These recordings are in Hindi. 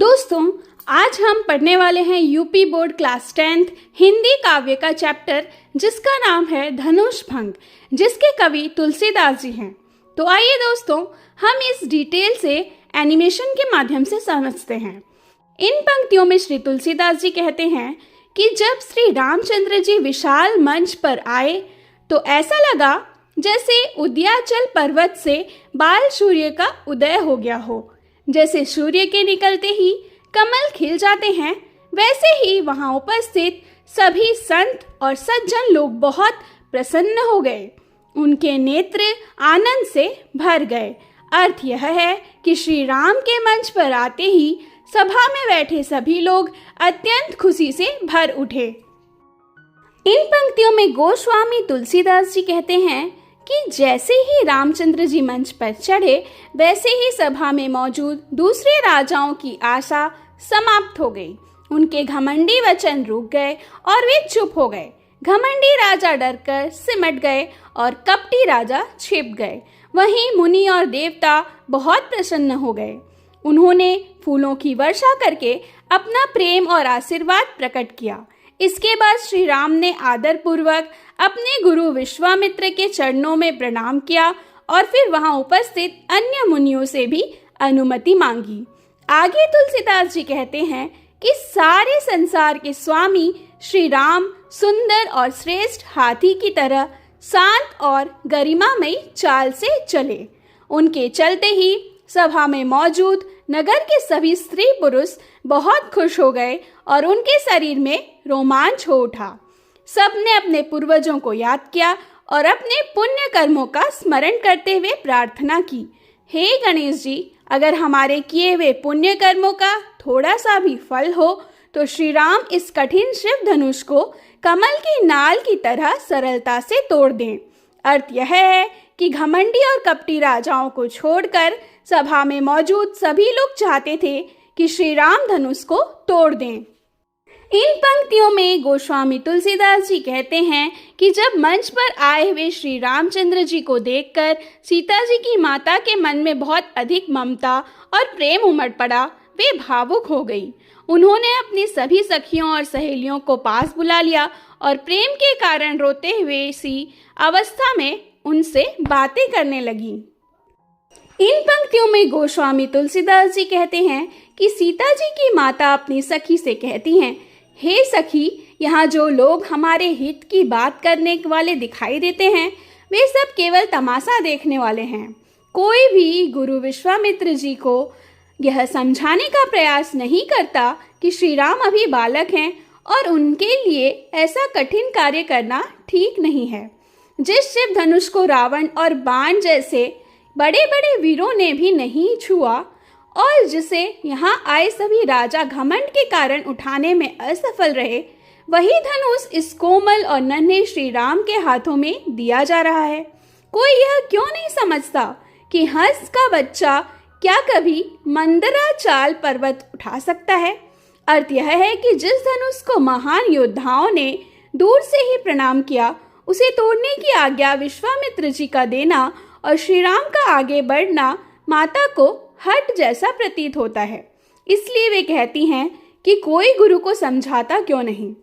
दोस्तों, आज हम पढ़ने वाले हैं UP board class 10th Hindi काव्य का चैप्टर जिसका नाम है धनुष भंग, जिसके कवि तुलसीदास जी हैं। तो आइए दोस्तों, हम इस डिटेल से एनिमेशन के माध्यम से समझते हैं। इन पंक्तियों में श्री तुलसीदास जी कहते हैं कि जब श्री रामचंद्र जी विशाल मंच पर आए तो ऐसा लगा जैसे उदयाचल पर्वत से बाल सूर्य का उदय हो गया हो। जैसे सूर्य के निकलते ही कमल खिल जाते हैं, वैसे ही वहां उपस्थित सभी संत और सज्जन लोग बहुत प्रसन्न हो गए। उनके नेत्र आनंद से भर गए। अर्थ यह है कि श्री राम के मंच पर आते ही सभा में बैठे सभी लोग अत्यंत खुशी से भर उठे। इन पंक्तियों में गोस्वामी तुलसीदास जी कहते हैं कि जैसे ही रामचंद्र जी मंच पर चढ़े, वैसे ही सभा में मौजूद दूसरे राजाओं की आशा समाप्त हो गई। उनके घमंडी वचन रुक गए और वे चुप हो गए। घमंडी राजा डरकर सिमट गए और कपटी राजा छिप गए। वहीं मुनि और देवता बहुत प्रसन्न हो गए। उन्होंने फूलों की वर्षा करके अपना प्रेम और आशीर्वाद प्रकट किया। इसके बाद श्री राम ने आदर पूर्वक अपने गुरु विश्वामित्र के चरणों में प्रणाम किया और फिर वहां उपस्थित अन्य मुनियों से भी अनुमति मांगी। आगे तुलसीदास जी कहते हैं कि सारे संसार के स्वामी श्री राम सुंदर और श्रेष्ठ हाथी की तरह शांत और गरिमामयी चाल से चले। उनके चलते ही सभा में मौजूद नगर के सभी स्त्री पुरुष बहुत खुश हो गए और उनके शरीर में रोमांच हो उठा। सबने अपने पूर्वजों को याद किया और अपने पुण्य कर्मों का स्मरण करते हुए प्रार्थना की, हे गणेश जी, अगर हमारे किए हुए पुण्य कर्मों का थोड़ा सा भी फल हो तो श्री राम इस कठिन शिव धनुष को कमल की नाल की तरह सरलता से तोड़ दें। अर्थ यह है कि घमंडी और कपटी राजाओं को छोड़कर सभा में मौजूद सभी लोग चाहते थे कि श्री राम धनुष को तोड़ दें। इन पंक्तियों में गोस्वामी तुलसीदास जी कहते हैं कि जब मंच पर आए हुए श्री रामचंद्र जी को देखकर सीता जी की माता के मन में बहुत अधिक ममता और प्रेम उमड़ पड़ा। वे भावुक हो गई। उन्होंने अपनी सभी सखियों और सहेलियों को पास बुला लिया और प्रेम के कारण रोते हुए सी अवस्था में उनसे बातें करने लगी। इन पंक्तियों में गोस्वामी तुलसीदास जी कहते हैं कि सीता जी की माता अपनी सखी से कहती हैं, हे सखी, यहाँ जो लोग हमारे हित की बात करने वाले दिखाई देते हैं, वे सब केवल तमाशा देखने वाले हैं। कोई भी गुरु विश्वामित्र जी को यह समझाने का प्रयास नहीं करता कि श्री राम अभी बालक हैं और उनके लिए ऐसा कठिन कार्य करना ठीक नहीं है। जिस शिव धनुष को रावण और बाण जैसे बड़े बड़े वीरों ने भी नहीं छुआ और जिसे यहाँ आए सभी राजा घमंड के कारण उठाने में असफल रहे, वही धनुष इस कोमल और नन्हे श्री राम के हाथों में दिया जा रहा है। कोई यह क्यों नहीं समझता कि हंस का बच्चा क्या कभी मंदराचल पर्वत उठा सकता है। अर्थ यह है कि जिस धनुष को महान योद्धाओं ने दूर से ही प्रणाम किया, उसे तोड़ने की आज्ञा विश्वामित्र जी का देना और श्री राम का आगे बढ़ना माता को हट जैसा प्रतीत होता है। इसलिए वे कहती हैं कि कोई गुरु को समझाता क्यों नहीं।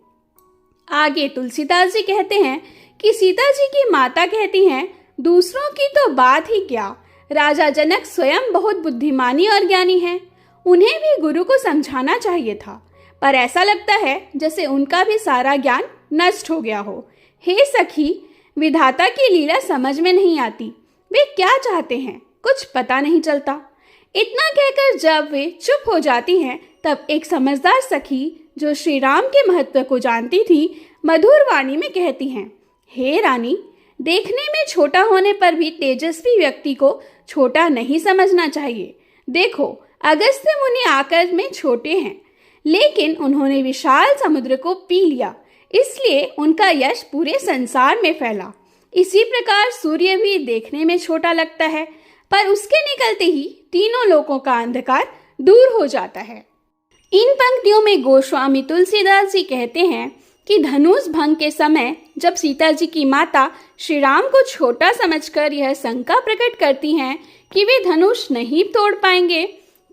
आगे तुलसीदास जी कहते हैं कि सीता जी की माता कहती हैं, दूसरों की तो बात ही क्या, राजा जनक स्वयं बहुत बुद्धिमानी और ज्ञानी हैं। उन्हें भी गुरु को समझाना चाहिए था, पर ऐसा लगता है जैसे उनका भी सारा ज्ञान नष्ट हो गया हो। हे सखी, विधाता की लीला समझ में नहीं आती। वे क्या चाहते हैं कुछ पता नहीं चलता। इतना कहकर जब वे चुप हो जाती हैं, तब एक समझदार सखी जो श्री राम के महत्व को जानती थी, मधुर वाणी में कहती हैं, हे रानी, देखने में छोटा होने पर भी तेजस्वी व्यक्ति को छोटा नहीं समझना चाहिए। देखो, अगस्त्य मुनि आकार में छोटे हैं, लेकिन उन्होंने विशाल समुद्र को पी लिया, इसलिए उनका यश पूरे संसार में फैला। इसी प्रकार सूर्य भी देखने में छोटा लगता है, पर उसके निकलते ही तीनों लोकों का अंधकार दूर हो जाता है। इन पंक्तियों में गोस्वामी तुलसीदास जी कहते हैं कि धनुष भंग के समय जब सीता जी की माता श्री राम को छोटा समझकर यह शंका प्रकट करती हैं कि वे धनुष नहीं तोड़ पाएंगे,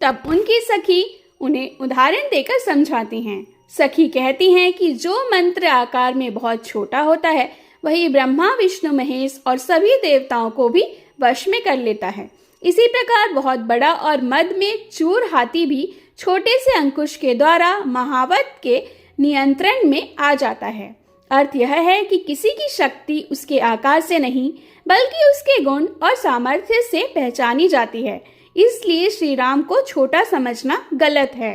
तब उनकी सखी उन्हें उदाहरण देकर समझाती हैं। सखी कहती हैं कि जो मंत्र आकार में बहुत छोटा होता है वही ब्रह्मा विष्णु महेश और सभी देवताओं को भी वश में कर लेता है। इसी प्रकार बहुत बड़ा और मद में चूर हाथी भी छोटे से अंकुश के द्वारा महावत के नियंत्रण में आ जाता है। अर्थ यह है कि किसी की शक्ति उसके आकार से नहीं बल्कि उसके गुण और सामर्थ्य से पहचानी जाती है। इसलिए श्री राम को छोटा समझना गलत है।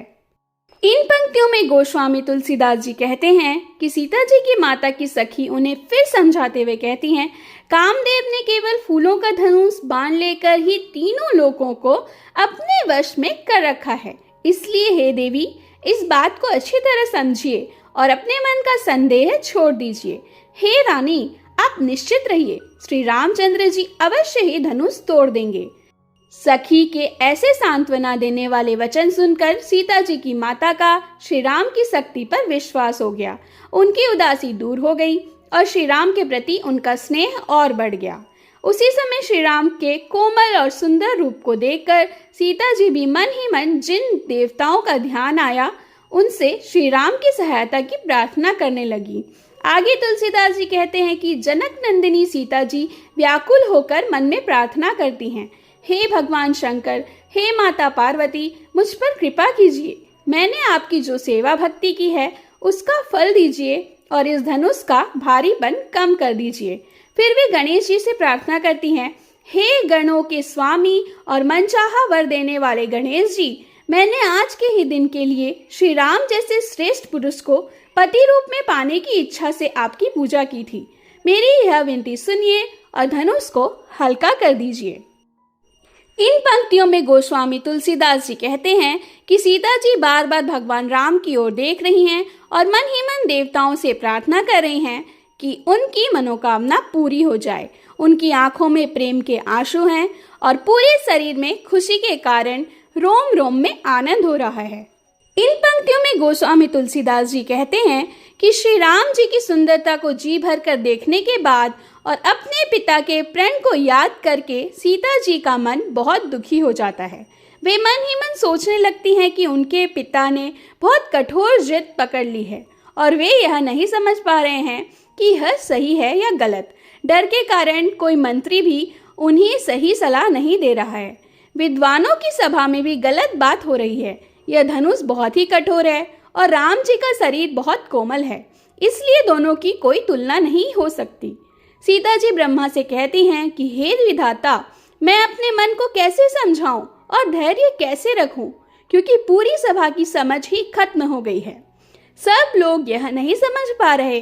इन पंक्तियों में गोस्वामी तुलसीदास जी कहते हैं कि सीता जी की माता की सखी उन्हें फिर समझाते हुए कहती हैं, कामदेव ने केवल फूलों का धनुष बाण लेकर ही तीनों लोकों को अपने वश में कर रखा है। इसलिए हे देवी, इस बात को अच्छी तरह समझिए और अपने मन का संदेह छोड़ दीजिए। हे रानी, आप निश्चित रहिए, श्री रामचंद्र जी अवश्य ही धनुष तोड़ देंगे। सखी के ऐसे सांत्वना देने वाले वचन सुनकर सीता जी की माता का श्री राम की शक्ति पर विश्वास हो गया। उनकी उदासी दूर हो गई और श्री राम के प्रति उनका स्नेह और बढ़ गया। उसी समय श्री राम के कोमल और सुंदर रूप को देखकर सीता जी भी मन ही मन जिन देवताओं का ध्यान आया उनसे श्री राम की सहायता की प्रार्थना करने लगी। आगे तुलसीदास जी कहते हैं कि जनक नंदिनी सीता जी व्याकुल होकर मन में प्रार्थना करती हैं, हे भगवान शंकर, हे माता पार्वती, मुझ पर कृपा कीजिए। मैंने आपकी जो सेवा भक्ति की है उसका फल दीजिए और इस धनुष का भारीपन कम कर दीजिए। फिर वे गणेश जी से प्रार्थना करती हैं, हे गणों के स्वामी और मनचाहा वर देने वाले गणेश जी, मैंने आज के ही दिन के लिए श्री राम जैसे श्रेष्ठ पुरुष को पति रूप में पाने की इच्छा से आपकी पूजा की थी। मेरी यह विनती सुनिए और धनुष को हल्का कर दीजिए। इन पंक्तियों में गोस्वामी तुलसीदास जी कहते हैं कि सीता जी बार बार भगवान राम की ओर देख रही हैं और मन ही मन देवताओं से प्रार्थना कर रही हैं कि उनकी मनोकामना पूरी हो जाए। उनकी आंखों में प्रेम के आंसू हैं और पूरे शरीर में खुशी के कारण रोम रोम में आनंद हो रहा है। इन पंक्तियों में गोस्वामी तुलसीदास जी कहते हैं कि श्री राम जी की सुंदरता को जी भर कर देखने के बाद और अपने पिता के प्रण को याद करके सीता जी का मन बहुत दुखी हो जाता है। वे मन ही मन सोचने लगती हैं कि उनके पिता ने बहुत कठोर जिद पकड़ ली है और वे यह नहीं समझ पा रहे हैं कि यह सही है या गलत। डर के कारण कोई मंत्री भी उन्हें सही सलाह नहीं दे रहा है। विद्वानों की सभा में भी गलत बात हो रही है। यह धनुष बहुत ही कठोर है और राम जी का शरीर बहुत कोमल है, इसलिए दोनों की कोई तुलना नहीं हो सकती। सीता जी ब्रह्मा से कहती हैं कि हे विधाता, मैं अपने मन को कैसे समझाऊं और धैर्य कैसे रखूं, क्योंकि पूरी सभा की समझ ही खत्म हो गई है। सब लोग यह नहीं समझ पा रहे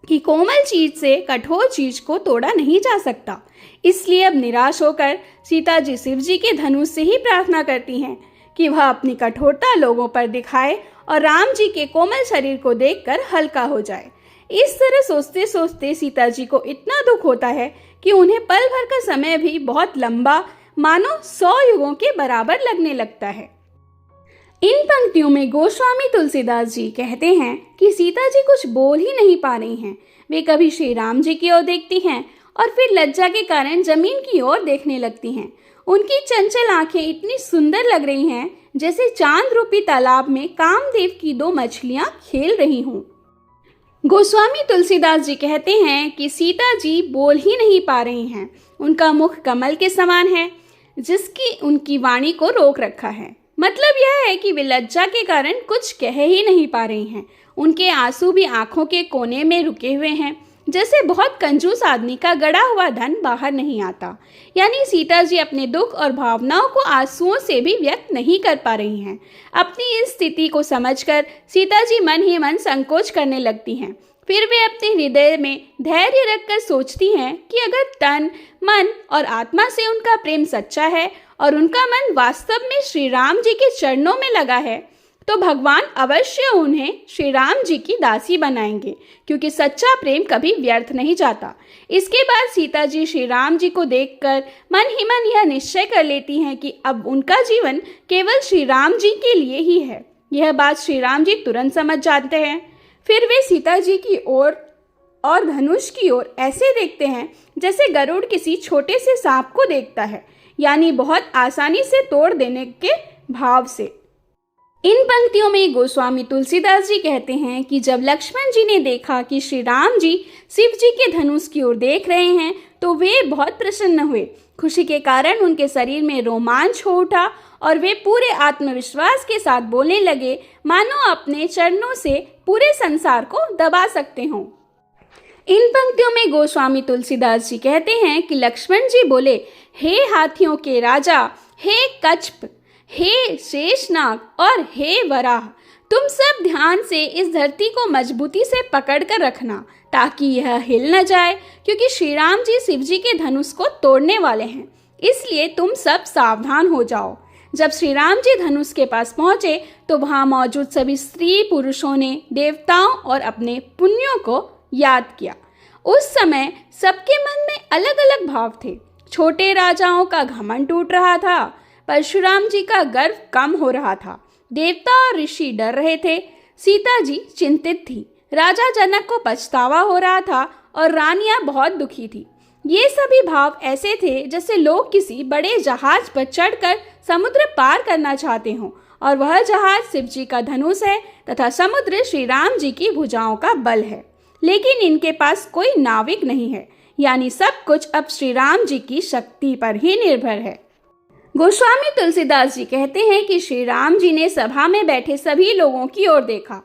कि कोमल चीज से कठोर चीज को तोड़ा नहीं जा सकता। इसलिए अब निराश होकर सीता जी शिव जी के धनुष से ही प्रार्थना करती हैं कि वह अपनी कठोरता लोगों पर दिखाए और राम जी के कोमल शरीर को देखकर हल्का हो जाए। इस तरह सोचते सोचते सीता जी को इतना दुख होता है कि उन्हें पल भर का समय भी बहुत लंबा, मानो 100 युगों के बराबर लगने लगता है। इन पंक्तियों में गोस्वामी तुलसीदास जी कहते हैं कि सीता जी कुछ बोल ही नहीं पा रही हैं। वे कभी श्री राम जी की ओर देखती हैं और फिर लज्जा के कारण जमीन की ओर देखने लगती हैं। उनकी चंचल आंखें इतनी सुंदर लग रही हैं जैसे चांद रूपी तालाब में कामदेव की 2 मछलियां खेल रही हों। गोस्वामी तुलसीदास जी कहते हैं कि सीता जी बोल ही नहीं पा रही हैं। उनका मुख कमल के समान है जिसकी उनकी वाणी को रोक रखा है। मतलब यह है कि वे लज्जा के कारण कुछ कह ही नहीं पा रही हैं। उनके आंसू भी आंखों के कोने में रुके हुए हैं, जैसे बहुत कंजूस आदमी का गड़ा हुआ धन बाहर नहीं आता। यानी सीता जी अपने दुख और भावनाओं को आंसुओं से भी व्यक्त नहीं कर पा रही हैं। अपनी इस स्थिति को समझकर सीता जी मन ही मन संकोच करने लगती हैं। फिर वे अपने हृदय में धैर्य रखकर सोचती हैं कि अगर तन, मन और आत्मा से उनका प्रेम सच्चा है और उनका मन वास्तव में श्री राम जी के चरणों में लगा है तो भगवान अवश्य उन्हें श्री राम जी की दासी बनाएंगे, क्योंकि सच्चा प्रेम कभी व्यर्थ नहीं जाता। इसके बाद सीता जी श्री राम जी को देखकर मन ही मन यह निश्चय कर लेती हैं कि अब उनका जीवन केवल श्री राम जी के लिए ही है। यह बात श्री राम जी तुरंत समझ जाते हैं। फिर वे सीता जी की ओर और धनुष की ओर ऐसे देखते हैं जैसे गरुड़ किसी छोटे से सांप को देखता है, यानी बहुत आसानी से तोड़ देने के भाव से। इन पंक्तियों में गोस्वामी तुलसीदास जी कहते हैं कि जब लक्ष्मण जी ने देखा कि श्री राम जी शिव जी के धनुष की ओर देख रहे हैं तो वे बहुत प्रसन्न हुए। खुशी के कारण उनके शरीर में रोमांच हो उठा और वे पूरे आत्मविश्वास के साथ बोलने लगे मानो अपने चरणों से पूरे संसार को दबा सकते हों। इन पंक्तियों में गोस्वामी तुलसीदास जी कहते हैं कि लक्ष्मण जी बोले, हे हाथियों के राजा, हे कच्छप, हे शेषनाग और हे वराह, तुम सब ध्यान से इस धरती को मजबूती से पकड़ कर रखना ताकि यह हिल न जाए, क्योंकि श्री राम जी शिव जी के धनुष को तोड़ने वाले हैं, इसलिए तुम सब सावधान हो जाओ। जब श्री राम जी धनुष के पास पहुंचे तो वहां मौजूद सभी स्त्री पुरुषों ने देवताओं और अपने पुण्यों को याद किया। उस समय सबके मन में अलग अलग भाव थे। छोटे राजाओं का घमंड टूट रहा था, परशुराम जी का गर्व कम हो रहा था, देवता और ऋषि डर रहे थे, सीता जी चिंतित थी, राजा जनक को पछतावा हो रहा था और रानियां बहुत दुखी थी। ये सभी भाव ऐसे थे जैसे लोग किसी बड़े जहाज पर चढ़कर समुद्र पार करना चाहते हों और वह जहाज शिव जी का धनुष है तथा समुद्र श्री राम जी की भुजाओं का बल है, लेकिन इनके पास कोई नाविक नहीं है, यानी सब कुछ अब श्री राम जी की शक्ति पर ही निर्भर है। गोस्वामी तुलसीदास जी कहते हैं कि श्री राम जी ने सभा में बैठे सभी लोगों की ओर देखा।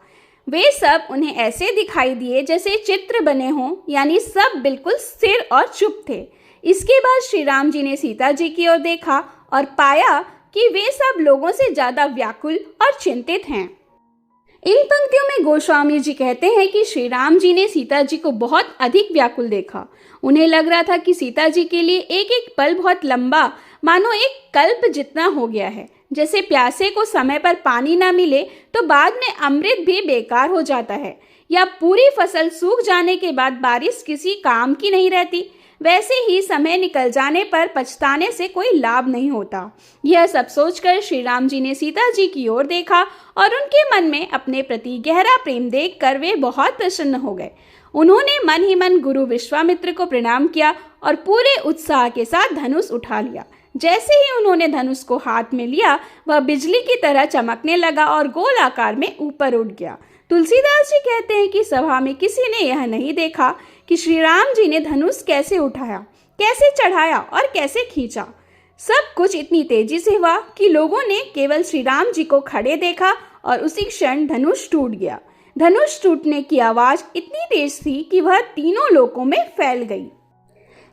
वे सब उन्हें ऐसे दिखाई दिए जैसे चित्र बने हों, यानी सब बिल्कुल स्थिर और चुप थे। इसके बाद श्री राम जी ने सीता जी की ओर देखा और पाया कि वे सब लोगों से ज्यादा व्याकुल और चिंतित हैं। इन पंक्तियों में गोस्वामी जी कहते हैं कि श्री राम जी ने सीता जी को बहुत अधिक व्याकुल देखा। उन्हें लग रहा था कि सीता जी के लिए एक एक पल बहुत लंबा, मानो एक कल्प जितना हो गया है। जैसे प्यासे को समय पर पानी ना मिले तो बाद में अमृत भी बेकार हो जाता है, या पूरी फसल सूख जाने के बाद बारिश किसी काम की नहीं रहती, वैसे ही समय निकल जाने पर पछताने से कोई लाभ नहीं होता। यह सब सोचकर श्री राम जी ने सीता जी की ओर देखा और उनके मन में अपने प्रति गहरा प्रेम देखकर वे बहुत प्रसन्न हो गए। उन्होंने मन ही मन गुरु विश्वामित्र को प्रणाम किया और पूरे उत्साह के साथ धनुष उठा लिया। जैसे ही उन्होंने धनुष को हाथ में लिया, वह बिजली की तरह चमकने लगा और गोल आकार में ऊपर उठ गया। तुलसीदास जी कहते हैं कि सभा में किसी ने यह नहीं देखा कि श्री राम जी ने धनुष कैसे उठाया, कैसे चढ़ाया और कैसे खींचा। सब कुछ इतनी तेजी से हुआ कि लोगों ने केवल श्री राम जी को खड़े देखा और उसी क्षण धनुष टूट गया। धनुष टूटने की आवाज इतनी तेज थी कि वह तीनों लोकों में फैल गई।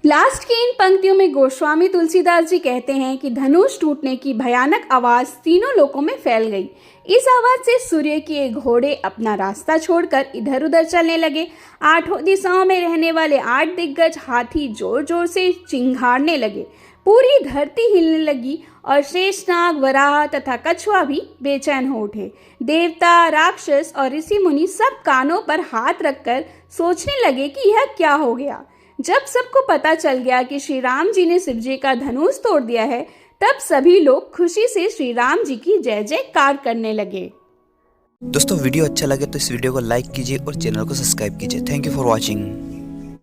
लास्ट की इन पंक्तियों में गोस्वामी तुलसीदास जी कहते हैं कि धनुष टूटने की भयानक आवाज तीनों लोकों में फैल गई। इस आवाज से सूर्य के घोड़े अपना रास्ता छोड़कर इधर उधर चलने लगे। आठों दिशाओं में रहने वाले 8 दिग्गज हाथी जोर जोर से चिंघाड़ने लगे। पूरी धरती हिलने लगी और शेषनाग, वराह तथा कछुआ भी बेचैन हो उठे। देवता, राक्षस और ऋषि मुनि सब कानों पर हाथ रखकर सोचने लगे कि यह क्या हो गया। जब सबको पता चल गया कि श्री राम जी ने शिव जी का धनुष तोड़ दिया है, तब सभी लोग खुशी से श्री राम जी की जय जयकार करने लगे। दोस्तों वीडियो अच्छा लगे तो इस वीडियो को लाइक कीजिए और चैनल को सब्सक्राइब कीजिए। Thank you for watching.